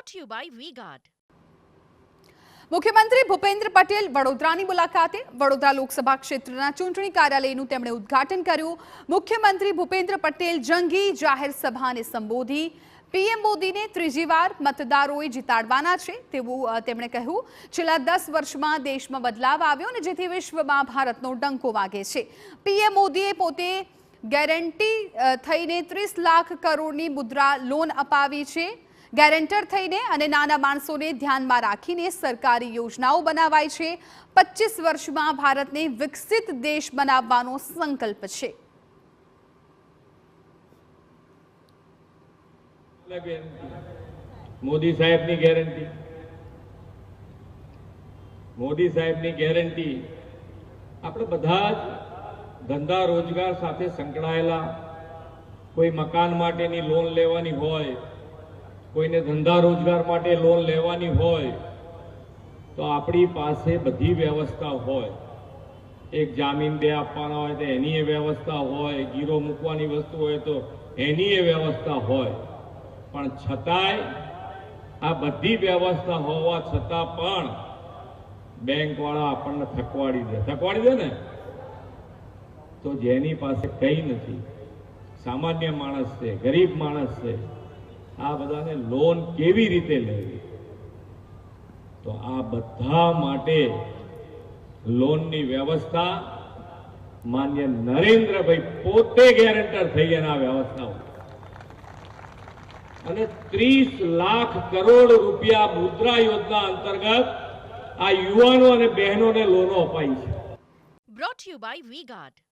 brought to you by V-Guard. મુખ્યમંત્રી ભૂપેન્દ્ર પટેલ વડોદરાની મુલાકાતે વડોદરા લોકસભા ક્ષેત્રના ચૂંટણી કાર્યાલયનું તેમણે ઉદ્ઘાટન કર્યું। મુખ્યમંત્રી ભૂપેન્દ્ર પટેલ જંગી જાહેર સભાને સંબોધી। પીએમ મોદીને ત્રીજી વાર મતદારોએ જીતાડવાના છે તેવું તેમણે કહ્યું। છેલ્લા 10 વર્ષમાં દેશમાં બદલાવ આવ્યો અને જેથી વિશ્વમાં ભારતનો ડંકો વાગે છે। પીએમ મોદીએ પોતે ગેરંટી થઈને 30 લાખ કરોડની મુદ્રા લોન અપાવી છે। ગેરેન્ટર થઈને અને નાના માણસોને ધ્યાનમાં રાખીને સરકારી યોજનાઓ બનાવાઈ છે। 25 વર્ષમાં ભારતને વિકસિત દેશ બનાવવાનો સંકલ્પ છે। મોદી સાહેબની ગેરંટી આપણે બધા જ ધંધા રોજગાર સાથે સંકળાયેલા, કોઈ મકાન માટેની લોન લેવાની હોય, કોઈને ધંધા રોજગાર માટે લોન લેવાની હોય તો આપણી પાસે બધી વ્યવસ્થા હોય। એક જામીન બે આપવાના હોય તો એની વ્યવસ્થા હોય, ગીરો મૂકવાની વસ્તુ હોય તો એની વ્યવસ્થા હોય, પણ છતાંય આ બધી વ્યવસ્થા હોવા છતાં પણ બેંકવાળા આપણને થકવાડી દે ને। તો જેની પાસે કંઈ નથી, સામાન્ય માણસ છે, ગરીબ માણસ છે, આ બધાને લોન કેવી રીતે લેવી? તો આ બધા માટે લોનની વ્યવસ્થા માન્ય નરેન્દ્રભાઈ પોતે ગેરંટર થઈ ગયા આ વ્યવસ્થાઓ, અને 30 લાખ કરોડ રૂપિયા મુદ્રા યોજના અંતર્ગત આ યુવાનો અને બહેનોને લોનો અપાઈ છે। Brought to you by V-Guard.